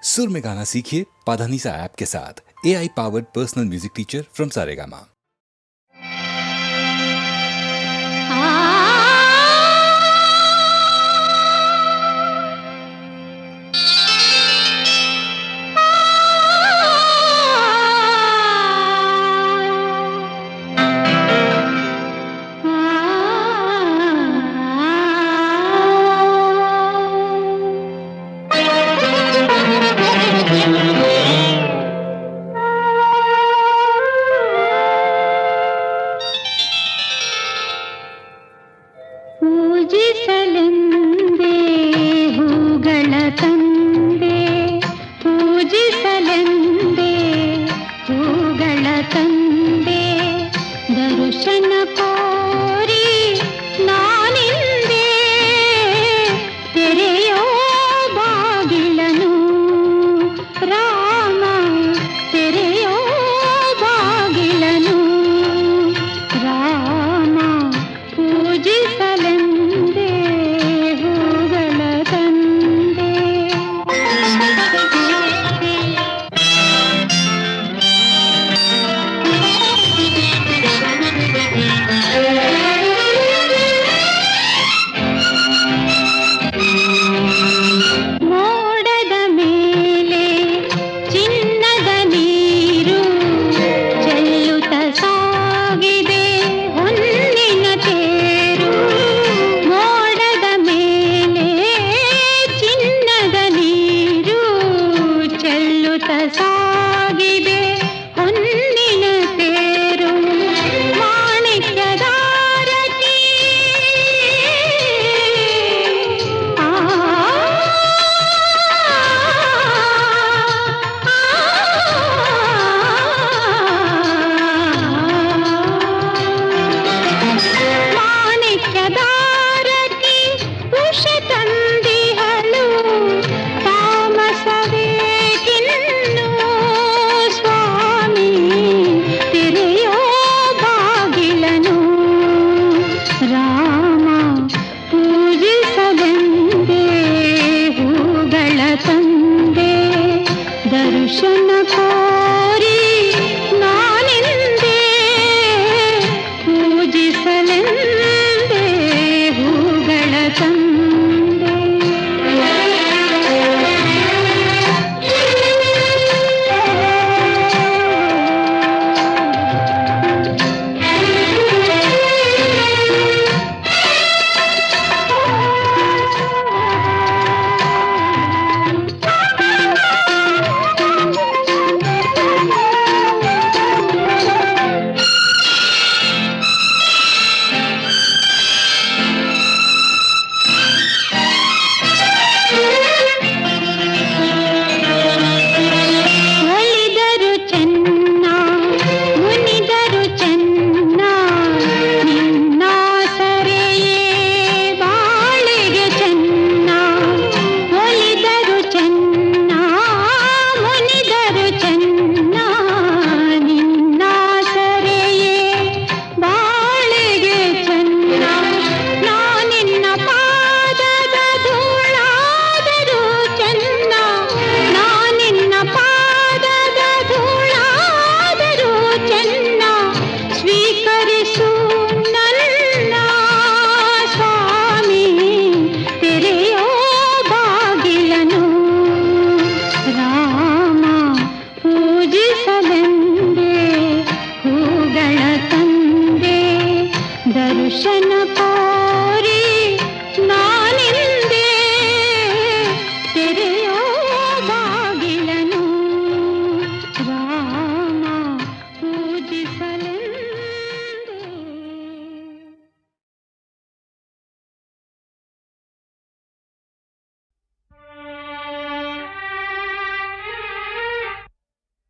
सुर में गाना सीखिए पाधानीसा ऐप के साथ। AI powered personal music teacher from Saregama.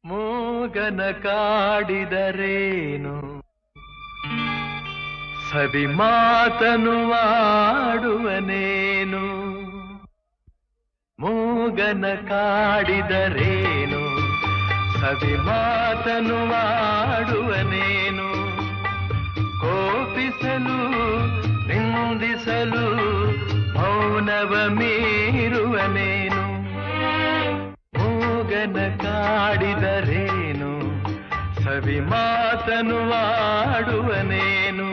ಮೂಗನ ಕಾಡಿದರೇನು ಸವಿ ಮಾತನು ಆಡುವನೇನು ಮೂಗನ ಕಾಡಿದರೇನು ಸವಿ ಮಾತನು ಆಡುವನೇನು ಕೋಪಿಸಲು ನಿಂದಿಸಲು ಮೌನವ ಮೀರುವನೇನು ಮೂಗನ ಕಾಡಿದರೇನು ಸವಿ ಮಾತನು ಆಡುವನೇನು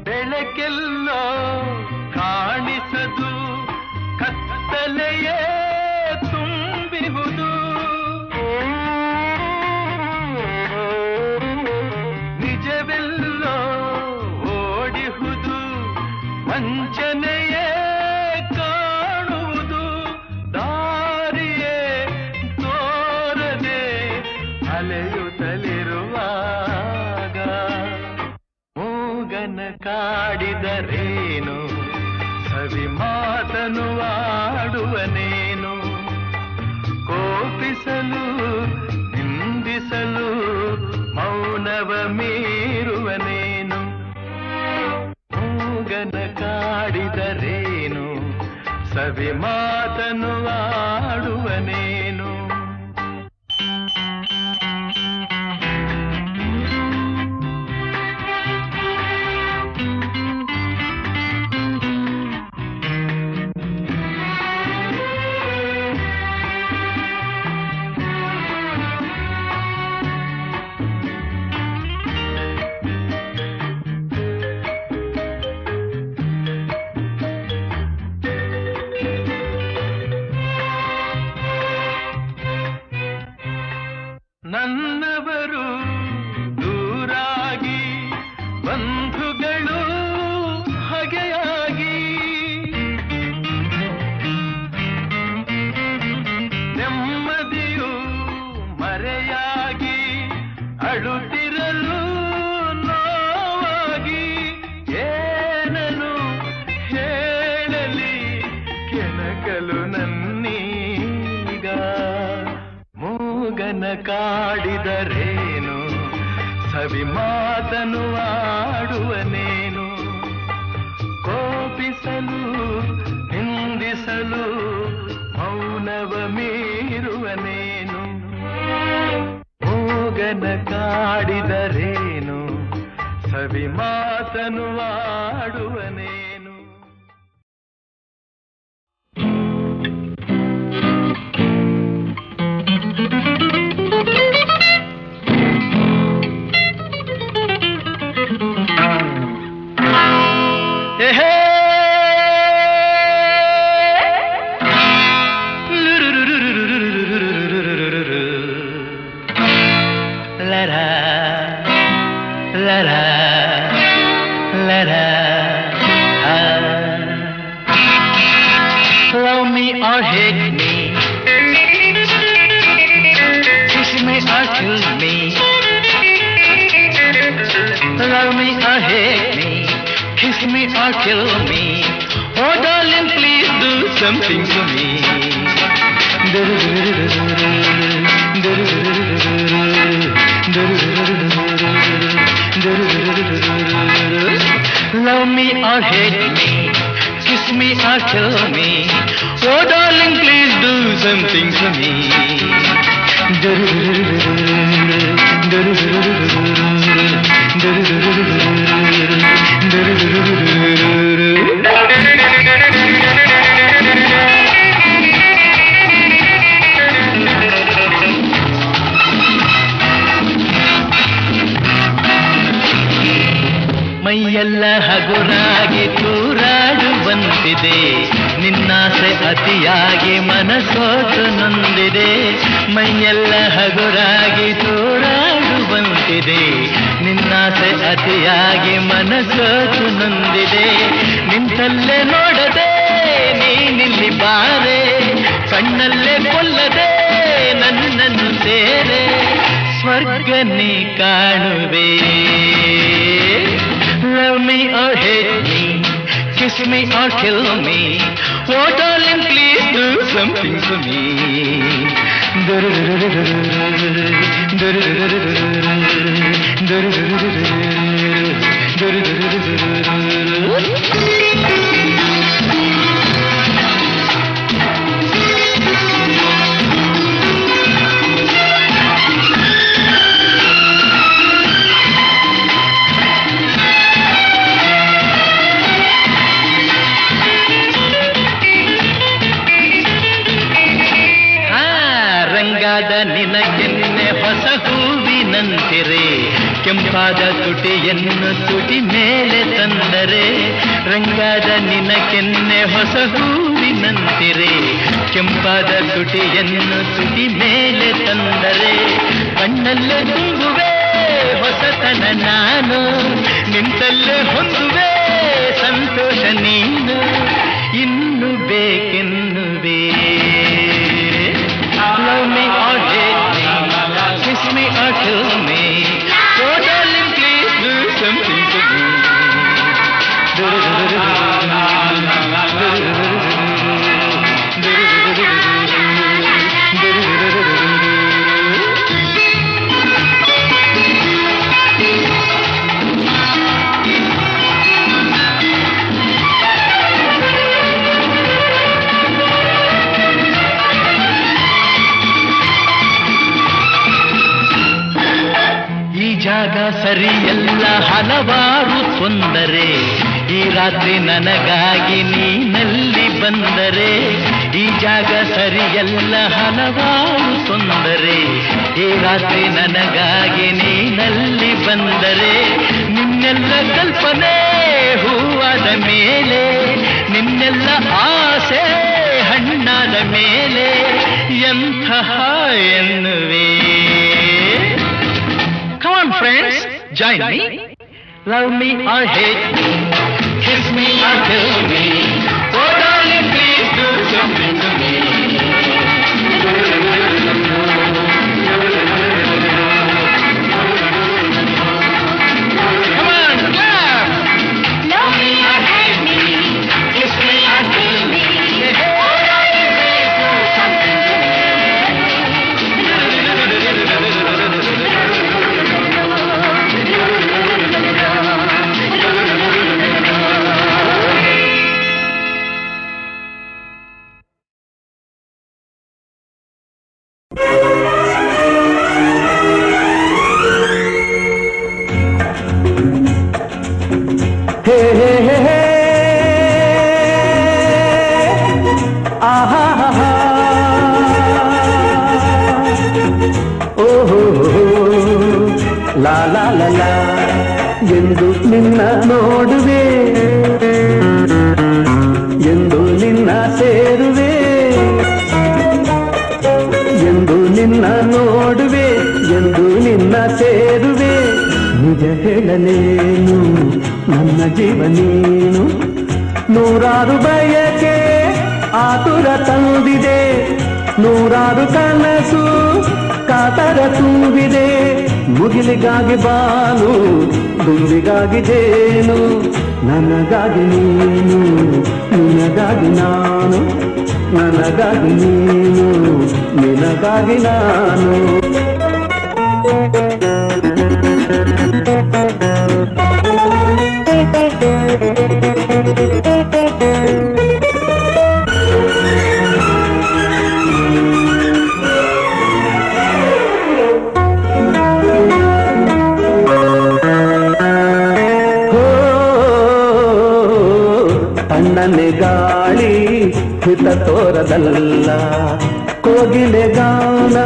ಬೆಳಕೆಲ್ಲೋ ಕಾಣಿಸದು ಕತ್ತಲೆಯೇ ತುಂಬಿಹುದು ನಿಜವೆಲ್ಲೋ ಓಡಿಹುದು ವಂಚನೆಯೇ ಕಾಣುವುದು ದಾರಿಯೇ ತೋರದೆ ಅಲೆಯುತ್ತಲಿರುವಾಗ ಮೂಗನ ಕಾಡಿದರೇನು ಸವಿ ಮಾತನು ಆಡುವನೇನು ಕೋಪಿಸಲು ನಿಂದಿಸಲು ಮೌನವ ಮೀರುವನೇನು ಮೂಗನ ಕಾಡಿದರೇನು ಸವಿ ಮಾತನು ಆಡುವನೇನು ನನ್ನವರು ದೂರಾಗಿ ಬಂಧುಗಳು ಹಗೆಯಾಗಿ ನೆಮ್ಮದಿಯು ಮರೆಯಾಗಿ ಅಳುತ್ತಿರಲು ನೋವಾಗಿ ಏನನು ಹೇಳಲಿ ಕೆಣಕಲು ನನ್ನೀಗ ಮೂಗನ ಕಾಡಿದರೇನು ಸವಿ ಮಾತನು ಆಡುವನೇನು ಕೋಪಿಸಲು ನಿಂದಿಸಲು ಮೌನವ ಮೀರುವನೇನು ಮೂಗನ ಕಾಡಿದರೇನು ಸವಿ ಮಾತನು ಆಡುವನೇನು Love me or hate me, kiss me or kill me. Love me or hate me, kiss me or kill me. Oh darling, please do something to me. Love me or hate me, kiss me or kill me. Oh darling, please do something to me. ಮೈಯೆಲ್ಲ ಹಗುರಾಗಿ ತೂರಾಡುವಂತಿದೆ ನಿನ್ನಾಸೆ ಅತಿಯಾಗಿ ಮನಸೋತು ನೊಂದಿದೆ ಮೈಯೆಲ್ಲ ಹಗುರಾಗಿ ತೂರಾಡುವಂತಿದೆ ನಿನ್ನಾಸೆ ಅತಿಯಾಗಿ ಮನಸೋತು ನೊಂದಿದೆ ನಿಂತಲ್ಲೇ ನೋಡದೆ ನೀನಿಲ್ಲಿ ಬಾರೆ ಕಣ್ಣಲ್ಲೇ ಕೊಲ್ಲದೆ ನನ್ನನ್ನು ಸೇರೆ ಸ್ವರ್ಗನೇ ಕಾಣುವೆ. Love me or hate me, kiss me or kill me. Oh darling, please do something for me. ರಂಗಾದ ನಿನಗೆನ್ನೆ ಹೊಸ ಹೂವಿನಂತಿರೆ, ಕೆಂಪಾದ ತುಟಿಯನ್ನು ತುಟಿ ಮೇಲೆ ತಂದರೆ. ರಂಗಾದ ನಿನಗೆನ್ನೆ ಹೊಸ ಹೂವಿನಂತಿರೆ, ಕೆಂಪಾದ ತುಟಿಯನ್ನು ತುಟಿ ಮೇಲೆ ತಂದರೆ. ಕಣ್ಣಲ್ಲೇ ತುಂಬುವೆ ಹೊಸತನ ನಾನು, ನಿಂತಲ್ಲೇ ಹೊಂದುವೆ ಸಂತೋಷ ನೀನು. ಇನ್ನು ಬೇಕೆನ್ನುವೆ. Love me or hate me, kiss me or kill me, so darling please do something to me. ಜಾಗ ಸರಿಯಲ್ಲ ಹಲವಾರು ತೊಂದರೆ, ಈ ರಾತ್ರಿ ನನಗಾಗಿ ನೀನಲ್ಲಿ ಬಂದರೆ. ಈ ಜಾಗ ಸರಿಯಲ್ಲ ಹಲವಾರು ತೊಂದರೆ, ಈ ರಾತ್ರಿ ನನಗಾಗಿ ನೀನಲ್ಲಿ ಬಂದರೆ. ನಿನ್ನೆಲ್ಲ ಕಲ್ಪನೆ ಹೂವಾದ ಮೇಲೆ, ನಿನ್ನೆಲ್ಲ ಆಸೆ ಹಣ್ಣಾದ ಮೇಲೆ ಎಂತಹ ಎನ್ನುವೆ. Come on friends, join me. Love me or hate me, kiss me or kill me, oh darling please do something to me. Come on, clap. Love me or hate me, Kiss me or kill me, oh darling please do something to me. ಲಾ ಲಾ ಲಾ ಲಾ ಎಂದು ನಿನ್ನ ನೋಡುವೆ, ಎಂದು ನಿನ್ನ ಸೇರುವೆ, ಎಂದು ನಿನ್ನ ನೋಡುವೆ, ಎಂದು ನಿನ್ನ ಸೇರುವೆ. ನಿಜ ಹೇಳಲೇನು ನನ್ನ ಜೀವ ನೀನು, ನೂರಾರು ಬಯಕೆ ಆತುರ ತಂದಿದೆ, ನೂರಾರು ಕನಸು ಕಾತರ ತುಂಬಿದೆ. ಮುಗಿಲಿಗಾಗಿ ಬಾನು, ದುಂಬಿಗಾಗಿ ಜೇನು, ನನಗಾಗಿ ನೀನು, ನಿನಗಾಗಿ ನಾನು, ನನಗಾಗಿ ನೀನು, ನಿನಗಾಗಿ ನಾನು. ತಣ್ಣನೆ ಗಾಳಿ ಹಿತ ತೋರದಲ್ಲ, ಕೋಗಿಲೆ ಗಾನ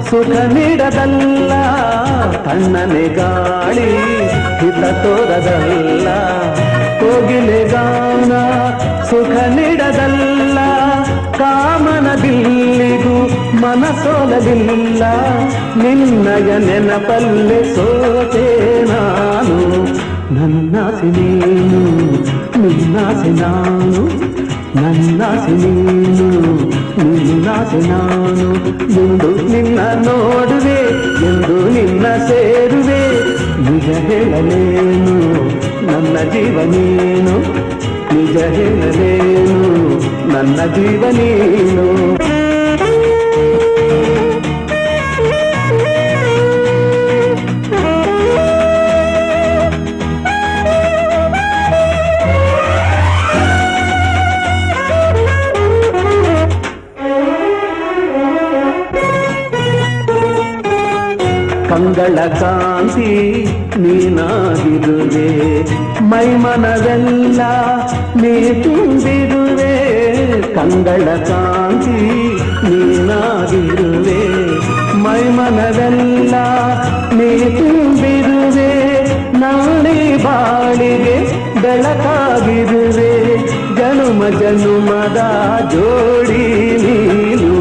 ಸುಖ ನೀಡದಲ್ಲ. ತಣ್ಣನೆ ಗಾಳಿ ಹಿತ ತೋರದಲ್ಲ, ಕೋಗಿಲೆ ಗಾನ ಸುಖ ನೀಡದಲ್ಲ. ಕಾಮನ ಬಿಲ್ಲಿಗೂ ಮನಸೋಲಲಿಲ್ಲ, ನಿನ್ನಯ ನೆನಪಲ್ಲೆ ಸೋತೆ ನಾನು. ನನ್ನಾಸೆ ನೀನು, ನಿನ್ನಾಸೆ ನಾನು, ನನ್ನಾಸೆ ನೀನು, ನಿನ್ನಾಸೆ ನಾನು. ಎಂದು ನಿನ್ನ ನೋಡುವೆ, ಎಂದು ನಿನ್ನ ಸೇರುವೆ. ನಿಜ ಹೇಳಲೇನು ನನ್ನ ಜೀವ ನೀನು, ನಿಜ ಹೇಳಲೇನು ನನ್ನ ಜೀವ ನೀನು. ಕಂಗಳ ಕಾಂತಿ ನೀನಾಗಿರುವೆ, ಮೈಮನವೆಲ್ಲ ನೀ ತುಂಬಿರುವೆ. ಕಂಗಳ ಕಾಂತಿ ನೀನಾಗಿರುವೆ, ಮೈಮನವೆಲ್ಲ ನೀ ತುಂಬಿರುವೆ. ನಾಳೆ ಬಾಳಿಗೆ ಬೆಳಕಾಗಿರುವೆ, ಜನುಮ ಜನುಮದ ಜೋಡಿ ನೀನು.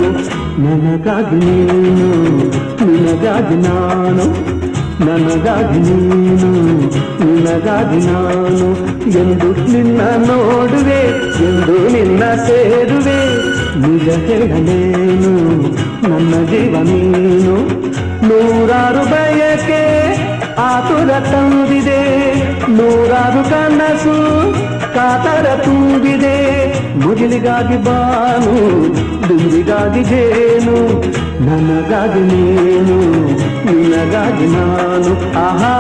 ನನಗಾಗಿ ನೀನು, ನಿನಗಾಗಿ ನಾನು, ನನಗಾಗಿ ನೀನು, ನಿನಗಾಗಿ ನಾನು. ಎಂದು ನಿನ್ನ ನೋಡುವೆ, ಎಂದು ನಿನ್ನ ಸೇರುವೆ. ನಿಜ ಹೇಳಲೇನು, ನನ್ನ ಜೀವ ನೀನು. ನೂರಾರು ಬಯಕೆ ಆತುರ ತಂದಿದೆ, ನೂರಾರು ಕನಸು ಕಾತರ ತುಂಬಿದೆ. ಮುಗಿಲಿಗಾಗಿ ಬಾನು, ದುಂಬಿಗಾಗಿ ಜೇನು. ನನಗಾಗಿ ನೀನು, ನಿನಗಾಗಿ ನಾನು. ಆಹಾ,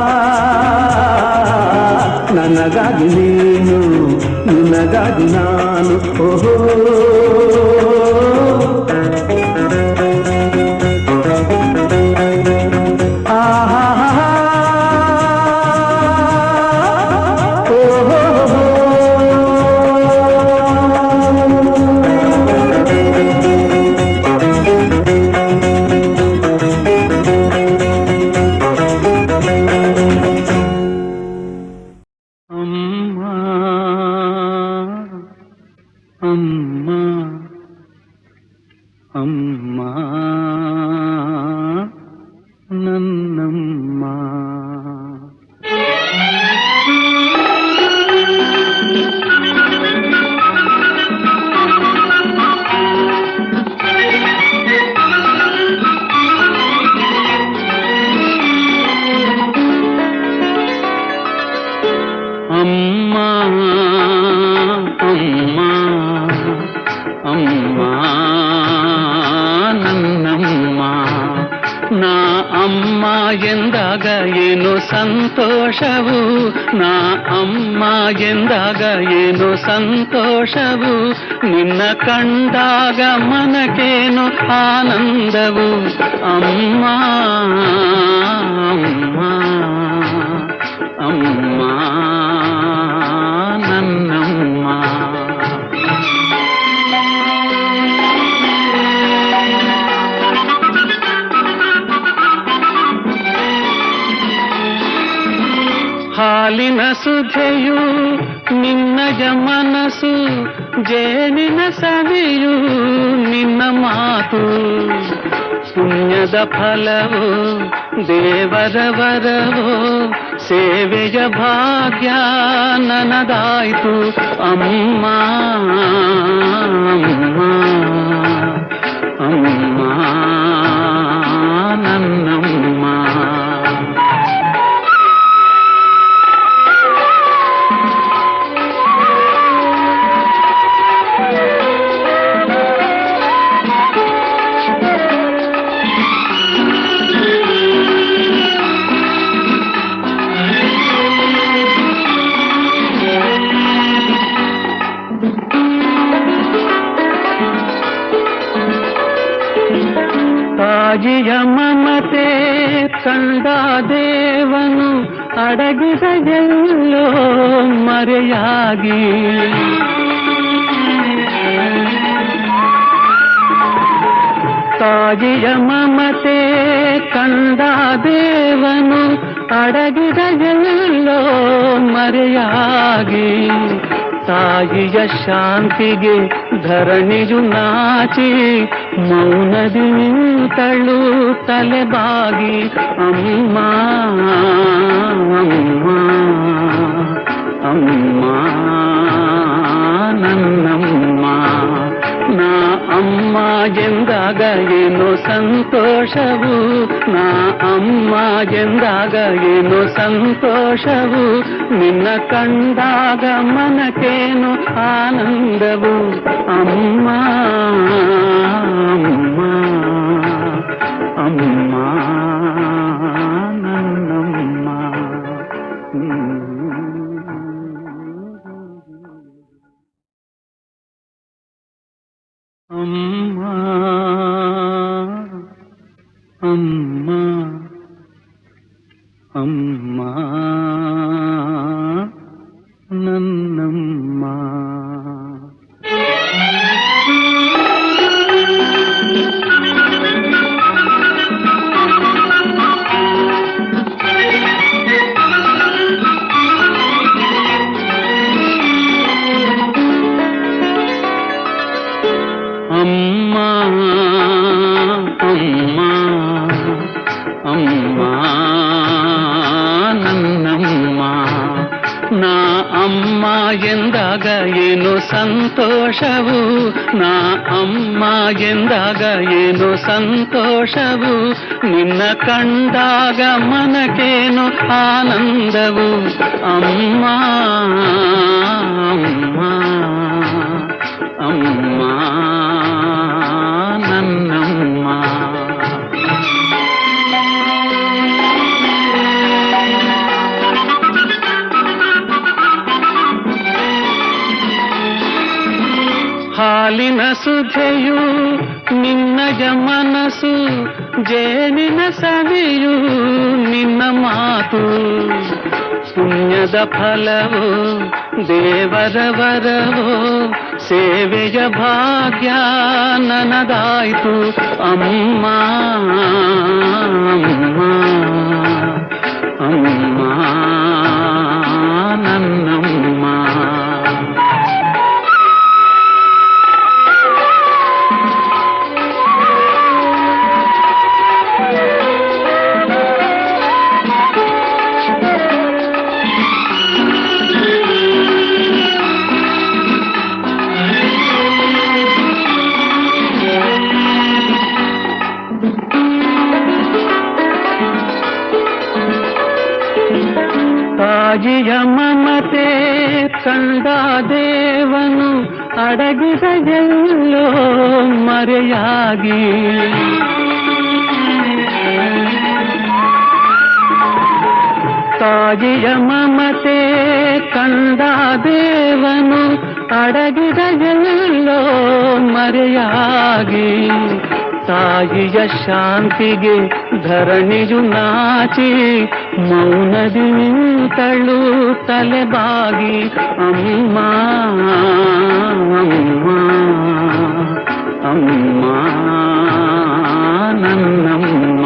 ನನಗಾಗಿ ನೀನು, ನಿನಗಾಗಿ ನಾನು. ಓಹೋ, ಸಂತೋಷವು ನಾ ಅಮ್ಮ ಎಂದಾಗ ಏನು ಸಂತೋಷವು, ನಿನ್ನ ಕಂಡಾಗ ಮನಕೇನು ಆನಂದವು. ಅಮ್ಮ ಅಮ್ಮ ಅಮ್ಮ ನನ್ನಮ್ಮ. ಹಾಲಿನ ಸುಧೆಯು ನಿನ್ನಯ ಮನಸ್ಸು, ಜೇನಿನ ಸವಿಯು ನಿನ್ನ ಮಾತು. ಪುಣ್ಯದ ಫಲವೋ ದೇವರ ವರವೋ, ಸೇವೆಯ ಭಾಗ್ಯ ನನದಾಯ್ತು. ಅಮ್ಮ ಅಮ್ಮ ಅಮ್ಮ ನನ್ನಮ್ಮ. ತಾಯಿಯ ಮಮತೆ ಕಂಡ ದೇವನು ಅಡಗಿದ ಎಲ್ಲೋ ಮರೆಯಾಗಿ. ತಾಯಿಯ ಮಮತೆ ಕಂಡ ದೇವನು ಅಡಗಿದ ಎಲ್ಲೋ ಮರೆಯಾಗಿ. ತಾಯಿಯ ಶಾಂತಿಗೆ ಧರಣಿಯು ನಾಚಿ, ಮೌನದಿ ನಿಂತಳು ತಲೆಬಾಗಿ. ಅಮ್ಮ ಅಮ್ಮ ಅಮ್ಮ ನನ್ನಮ್ಮ. ನಾ ಅಮ್ಮ ಎಂದಾಗ ಏನು ಸಂತೋಷವು, ನಾ ಅಮ್ಮ ಎಂದಾಗ ಏನು ಸಂತೋಷವು, ನಿನ್ನ ಕಂಡಾಗ ಮನಕೇನು ಆನಂದವು. ಅಮ್ಮ ಅಮ್ಮ ಅಮ್ಮ ನನ್ನಮ್ಮ. ಅಮ್ಮ ಅಮ್ಮ ಅಮ್ಮ ನನ್ನಮ್ಮ. ಅಮ್ಮ ಅಮ್ಮ ಅಮ್ಮ ನನ್ನಮ್ಮ. ನಾ ಅಮ್ಮ ಎಂದಾಗ ಏನು ಸಂತೋಷವು, ನಾ ಅಮ್ಮ ಎಂದಾಗ ಏನು ಸಂತೋಷವು, ನಿನ್ನ ಕಂಡಾಗ ಮನಕೇನು ಆನಂದವು. ಅಮ್ಮ ಅಮ್ಮ ಅಮ್ಮ ನನ್ನಮ್ಮ. ಹಾಲಿನ ಸುಧೆಯು ನಿನ್ನಯ ಮನಸ್ಸು, ಜೇನಿನ ಸವಿಯು ನಿನ್ನ ಮಾತು, ಪುಣ್ಯದ ಫಲವೋ ದೇವರ ವರವೋ, ಸೇವೆಯ ಭಾಗ್ಯ ನನದಾಯ್ತು. ಅಮ್ಮ ಅಮ್ಮ ಅಮ್ಮ ನನ್ನಮ್ಮ. ತಾಯಿಯ ಮಮತೆ ಕಂಡ ದೇವನು ಅಡಗಿದ ಎಲ್ಲೋ ಮರೆಯಾಗಿ, ತಾಯಿಯ ಮಮತೆ ಕಂಡ ದೇವನು ಅಡಗಿದ ಎಲ್ಲೋ ಮರೆಯಾಗಿ, ತಾಯಿಯ ಶಾಂತಿಗೆ ಧರಣಿಯು ನಾಚಿ ಮೌನದಿ ನಿಂತಳು ತಲೆಬಾಗಿ. ಅಮ್ಮ ಅಮ್ಮ ಅಮ್ಮ ನನ್ನಮ್ಮ.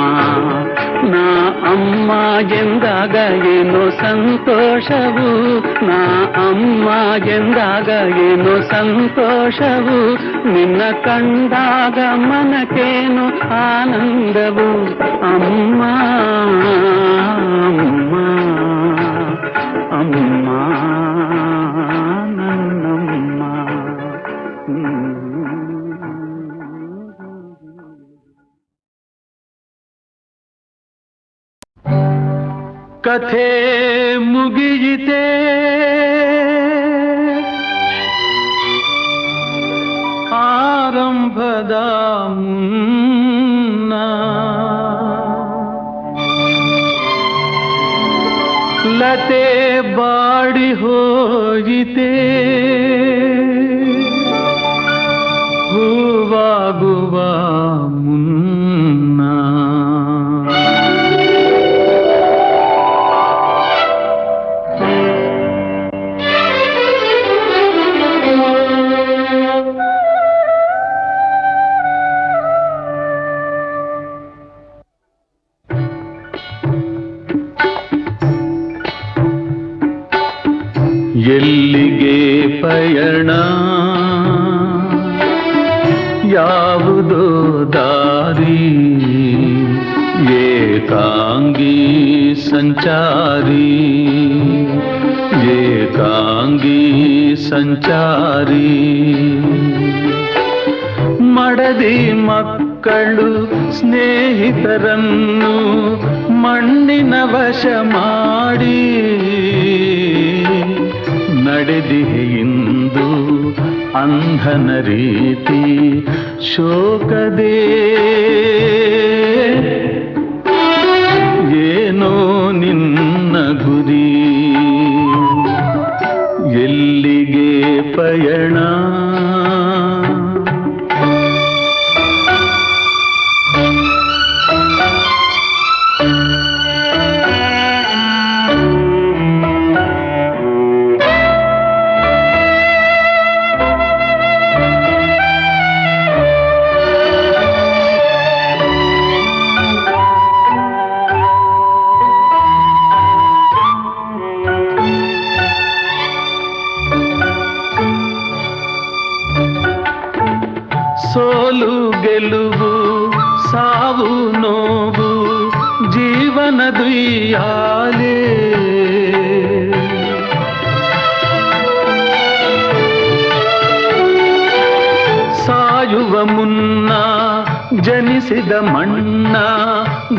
ನಾ ಅಮ್ಮ ಎಂದಾಗ ಏನು ಸಂತೋಷವು, ನಾ ಅಮ್ಮ ಎಂದಾಗ ಏನು ಸಂತೋಷವು, ನಿನ್ನ ಕಂಡಾಗ ಮನಕೇನು ಆನಂದವು. ಅಮ್ಮ ಅಮ್ಮ ಅಮ್ಮ ನನ್ನಮ್ಮ. ಕಥೆ ಮುಗಿಯಿತೆ, ಆರಂಭದ ಮುನ್ನ ಲತೆ ಬಾಡಿ ಹೋಯಿತೆ, ಹೂವಾಗುವ ಮುನ್ನ. ಎಲ್ಲಿಗೆ ಪಯಣ, ಯಾವುದೋ ದಾರಿ, ಏಕಾಂಗಿ ಸಂಚಾರಿ, ಏಕಾಂಗಿ ಸಂಚಾರಿ. ಮಡದಿ ಮಕ್ಕಳು ಸ್ನೇಹಿತರನ್ನು ಮಣ್ಣಿನ ವಶ ಮಾಡಿ, ನಡೆದಿಹೆಯಿಂದು ಅಂಧನ ರೀತಿ ಶೋಕದೇ. ಏನೋ ನಿನ್ನ ಗುರಿ, ಎಲ್ಲಿಗೆ ಪಯಣ. ನೋವು ಜೀವನದುಯ್ಯಾಲೆ. ಸಾಯುವ ಮುನ್ನ ಜನಿಸಿದ ಮಣ್ಣ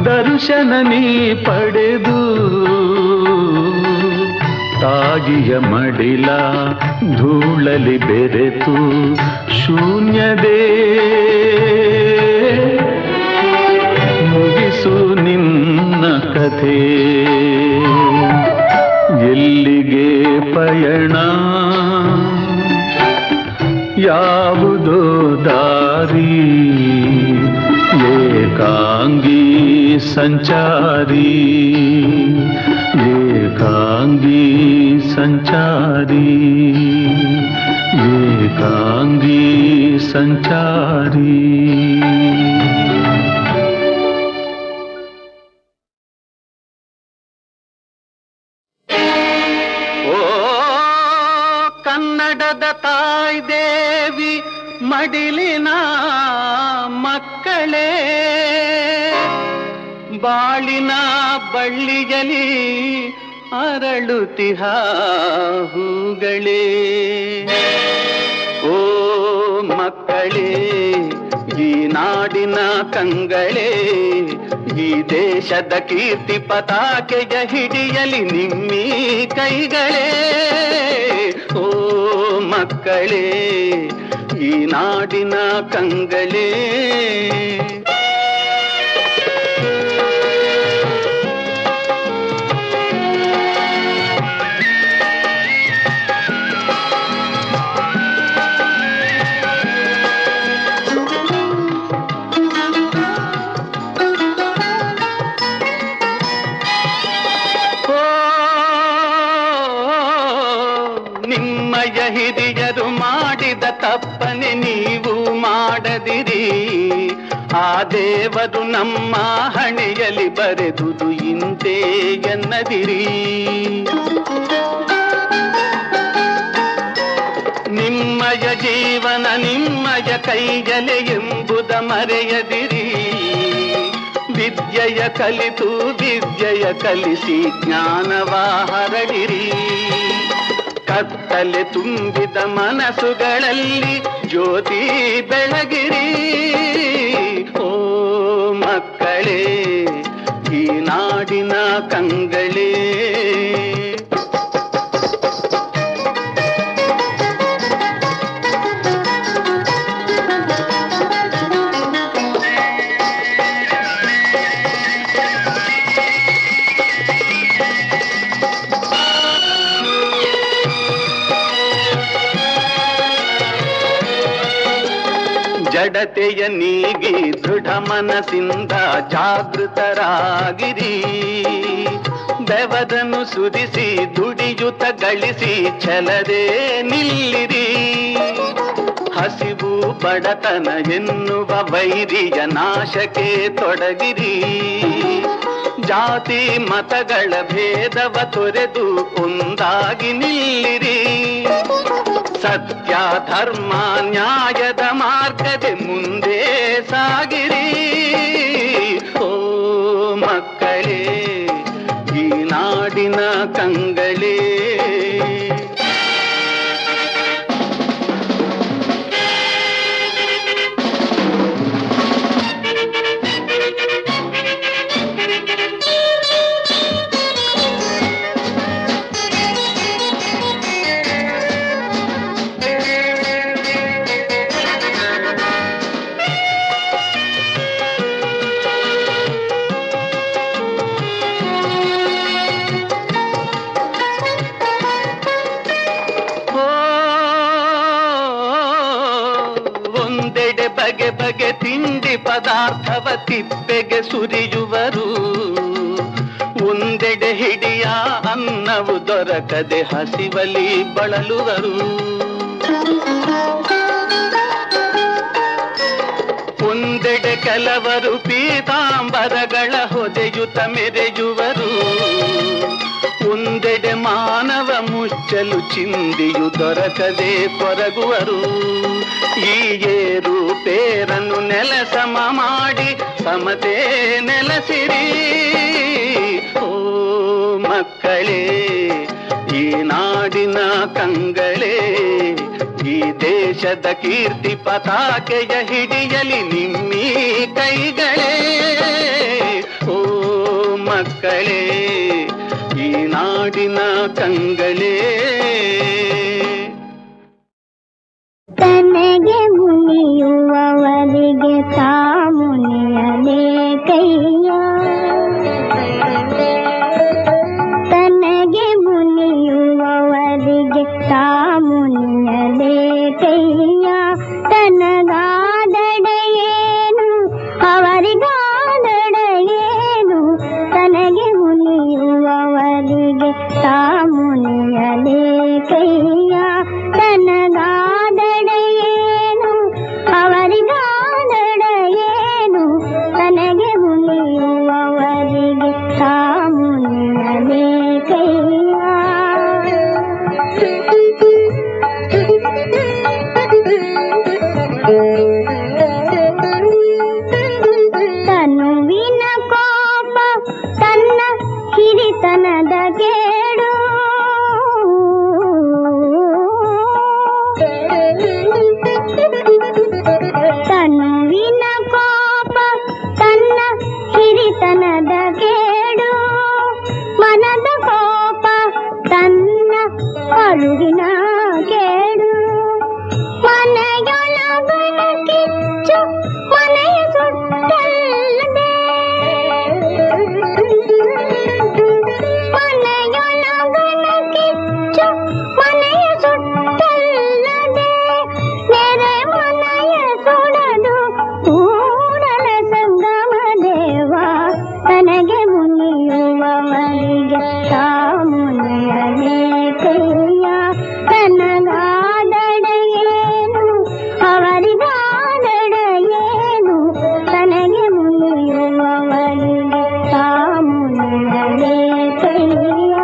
ದರ್ಶನ ನೀ ಪಡೆದು ತಾಗಿಯ ಮಡಿಲ ಧೂಳಲಿ ಬೆರೆತು ಶೂನ್ಯದೇ ಮುಗಿಸು ನಿನ್ನ ಕಥೆ. ಎಲ್ಲಿಗೆ ಪಯಣ ಯಾವುದೋ ದಾರಿ ಏಕಾಂಗಿ ಸಂಚಾರಿ ಏಕಾಂಗಿ ಸಂಚಾರಿ ಏಕಾಂಗಿ ಸಂಚಾರಿ. ಕನ್ನಡದ ತಾಯಿ ದೇವಿ ಮಡಿಲಿನ ಮಕ್ಕಳೇ, ಬಾಳಿನ ಬಳ್ಳಿಯಲಿ ಅರಳುತಿಹ ಹೂಗಳೇ. ಓ ಮಕ್ಕಳೇ, ಈ ನಾಡಿನ ಕಂಗಳೇ, ಈ ದೇಶದ ಕೀರ್ತಿ ಪತಾಕೆಯ ಹಿಡಿಯಲಿ ನಿಮ್ಮಿ ಕೈಗಳೇ. ಓ ಮಕ್ಕಳೇ, ಈ ನಾಡಿನ ಕಂಗಳೇ. ಹಿರಿಯರು ಮಾಡಿದ ತಪ್ಪನೆ ನೀವು ಮಾಡದಿರಿ, ಆ ದೇವರು ನಮ್ಮ ಹಣೆಯಲ್ಲಿ ಬರೆದುದು ಇಂತೆ ಎನ್ನದಿರಿ. ನಿಮ್ಮಯ ಜೀವನ ನಿಮ್ಮಯ ಕೈಯಲೆ ಎಂಬುದ ಮರೆಯದಿರಿ. ವಿದ್ಯೆಯ ಕಲಿತು ವಿದ್ಯೆಯ ಕಲಿಸಿ ಜ್ಞಾನವ ಹರಡಿರಿ. ಕತ್ತಲೆ ತುಂಬಿದ ಮನಸ್ಸುಗಳಲ್ಲಿ ಜ್ಯೋತಿ ಬೆಳಗಿರಿ. ಓ ಮಕ್ಕಳೇ, ಈ ನಾಡಿನ ಕಂಗಳೇ. ಜಡತೆಯ ನೀಗಿ ದೃಢ ಮನಸ್ಸಿಂದ ಜಾಗೃತರಾಗಿರಿ. ಬೆವರನ್ನು ಸುರಿಸಿ ದುಡಿಯುತ್ತ ಗಳಿಸಿ ಛಲದೇ ನಿಲ್ಲಿರಿ. ಹಸಿವು ಬಡತನ ಎನ್ನುವ ವೈರಿಯ ನಾಶಕ್ಕೆ ತೊಡಗಿರಿ. ಜಾತಿ ಮತಗಳ ಭೇದವ ತೊರೆದು ಒಂದಾಗಿ ನಿಲ್ಲಿರಿ. ಸತ್ಯ ಧರ್ಮ ನ್ಯಾಯದ ಮಾರ್ಗದ ಮುಂದೆ ಸಾಗಿರಿ. ಓ ಮಕ್ಕಳೇ, ಈ ನಾಡಿನ ಕಂಗಳೇ. ಬಗೆ ಬಗೆ ತಿಂಡಿ ಪದಾರ್ಥವ ತಿಪ್ಪೆಗೆ ಸುರಿಯುವರು. ಒಂದೆಡೆ ಹಿಡಿಯ ಅನ್ನವು ದೊರಕದೆ ಹಸಿವಲಿ ಬಳಲುವರು. ಒಂದೆಡೆ ಕೆಲವರು ಪೀತಾಂಬರಗಳ ಹೊದೆಯುತ ಮೆರೆಯುವರು. ಒಂದೆಡೆ ಮಾನವ ಮುಚ್ಚ ಗೊಂಚಲು ಚಿಂದಿಯು ದೊರಕದೆ ಕೊರಗುವರು. ಈ ಏರು ಪೇರನ್ನು ನೆಲಸಮ ಮಾಡಿ ಸಮತೆ ನೆಲೆಸಿರಿ. ಓ ಮಕ್ಕಳೇ, ಈ ನಾಡಿನ ಕಂಗಳೇ, ಈ ದೇಶದ ಕೀರ್ತಿ ಪತಾಕೆಯ ಹಿಡಿಯಲಿ ನಿಮ್ಮಿ ಕೈಗಳೇ. ಓ ಮಕ್ಕಳೇ, ಈ ನಾಡಿನ ಕಂಗಳೇ. ತನಗೆ ಮುನಿಯುವವರಿಗೆ ತಾ ಮುನಿಯಲೇ ಕೈಯ. ತನಗೆ ಮುನಿಯುವವರಿಗೆ ತಾ ಮುನಿಯಲೇ ಕೈಯ. ತನಗಾದಡೆಯೇನು ಅವರಿಗಾದಡೆಯೇನು. ತನಗೆ ಮುನಿಯುವವರಿಗೆ ತಾ ಮುನಿಯಲೇ ಕೈಯ. ತನಗಾದಡೆಯೇನು ಅವರಿಗಾದಡೆಯೇನು. ತನಗೆ ಮುನಿಯುವವರಿಗೆ ತಾ ಮುನಿಯಲೇ ಕೈಯ. ತನುವಿನ ಕೋಪ ತನ್ನ ಹಿರಿತನದ ಕೇಡು. ತನುವಿನ ಕೋಪ ತನ್ನ ಹಿರಿತನದ ಕೇಡು. ಮನದ ಕೋಪ ತನ್ನ ಅಳುವಿನ ಕೇಡು. ಮನೆಯೊಳಗಣ ಕಿಚ್ಚು ಮನೆಯ ಸುಟ್ಟಲ್ಲದೆ. ಮನೆಯೊಳಗಣ ಕಿಚ್ಚು ಮನೆಯ ಸುಟ್ಟಲ್ಲದೆ. ನೆರೆ ಮನೆಯ ಸುಡದು ಕೂಡಲ ಸಂಗಮ ದೇವ. ತನಗೆ ಮುನಿಯುವವರಿಗೆ ತಾ ಮುನಿಯಲೇ ಕೈಯ. ತನಗಾದಡೆಯೇನು ಅವರಿಗಾದಡೆಯೇನು. ತನಗೆ ಮುನಿಯುವವರಿಗೆ ತಾ ಮುನಿಯಲೇ ಕೈಯ.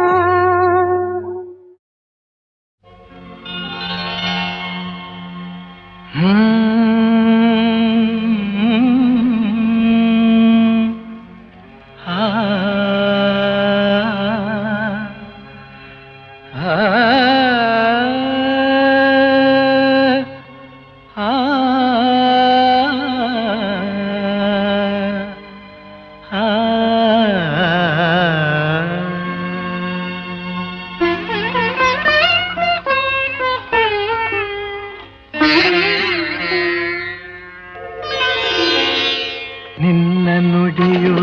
ನಿನ್ನ ನುಡಿಯು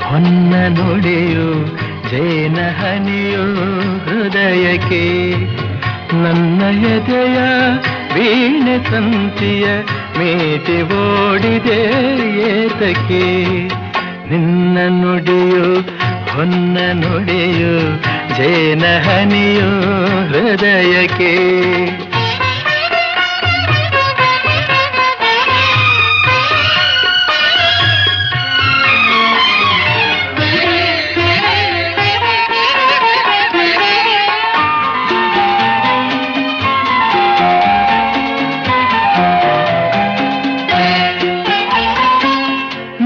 ಹೊನ್ನ ನುಡಿಯು ಜೇನ ಹನಿಯು ಹೃದಯಕ್ಕೆ. ನನ್ನ ಎದೆಯ ವೀಣೆ ತಂತಿಯ ಮೇಟಿ ಓಡಿದೆ ಏತಕ್ಕೆ. ನಿನ್ನ ನುಡಿಯು ಹೊನ್ನ ನುಡಿಯು ಜೇನ ಹನಿಯು ಹೃದಯಕ್ಕೆ.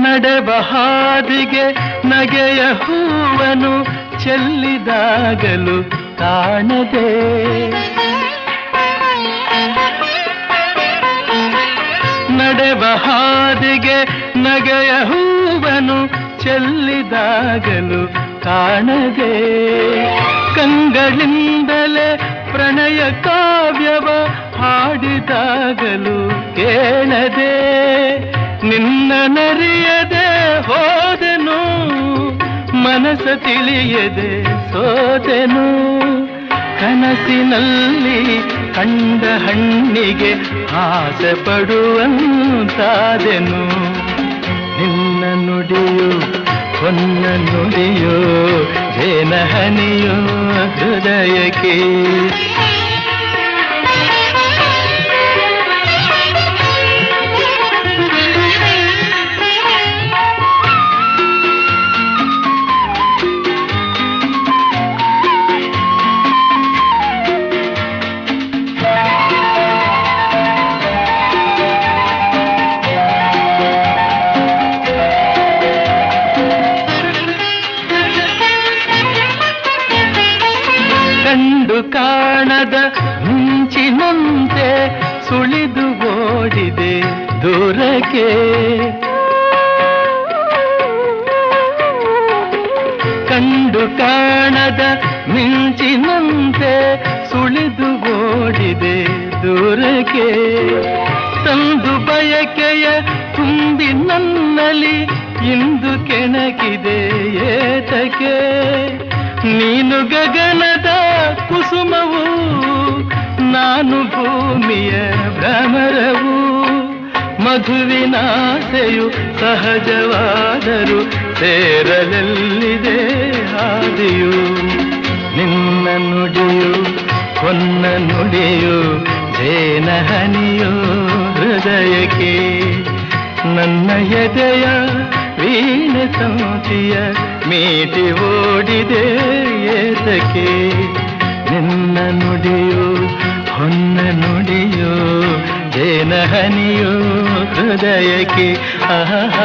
ನಡೆವ ಹಾದಿಗೆ ನಗೆಯ ಹೂವನು ಚೆಲ್ಲಿದಾಗಲು ಕಾಣದೆ. ನಡೆವ ಹಾದಿಗೆ ನಗೆಯ ಹೂವನು ಚೆಲ್ಲಿದಾಗಲು ಕಾಣದೆ. ಕಂಗಳಿಂದಲೇ ಪ್ರಣಯ ಕಾವ್ಯವ ಹಾಡಿದಾಗಲು ಕೇಳದೆ. ನಿನ್ನ ನರಿಯದೆ ಹೋದೆನು ಮನಸ ತಿಳಿಯದೆ ಸೋದೆನು. ಕನಸಿನಲ್ಲಿ ಕಂಡ ಹಣ್ಣಿಗೆ ಆಸೆ ಪಡುವಂತಾದೆನು. ನಿನ್ನ ನುಡಿಯು ಹೊನ್ನ ನುಡಿಯೋ ಜೇನ ಹನಿಯೋ ಹೃದಯಕ್ಕೆ. ಕಾಣದ ಮಿಂಚಿನಂತೆ ಸುಳಿದು ಓಡಿದೆ ದೂರಕ್ಕೆ. ಕಂಡು ಕಾಣದ ಮಿಂಚಿನಂತೆ ಸುಳಿದು ಓಡಿದೆ ದೂರಕ್ಕೆ. ತಂದು ಬಯಕೆಯ ತುಂಬಿ ನನ್ನಲ್ಲಿ ಇಂದು ಕೆಣಕಿದೆ ಏತಕ್ಕೆ. ನೀನು ಗಗನದ ಕುಸುಮವು, ನಾನು ಭೂಮಿಯ ಭ್ರಮರವು. ಮಧುವಿನಾಸೆಯು ಸಹಜವಾದರೂ ಸೇರಲೆಲ್ಲಿದೆ ಹಾದಿಯು. ನಿನ್ನ ನುಡಿಯು ಹೊನ್ನ ನುಡಿಯು ಜೇನ ಹನಿಯು ಹೃದಯಕ್ಕೆ. ನನ್ನ ಎದೆಯ ವೀಣೆ ತಂತಿಯ ಮೀಟಿ ಓಡಿದೆ ಏತಕ್ಕೆ. ನಿನ್ನ ನುಡಿಯು ಹೊನ್ನ ನುಡಿಯು ಜೇನ ಹನಿಯು ಹೃದಯಕ್ಕೆ. ಆಹಾ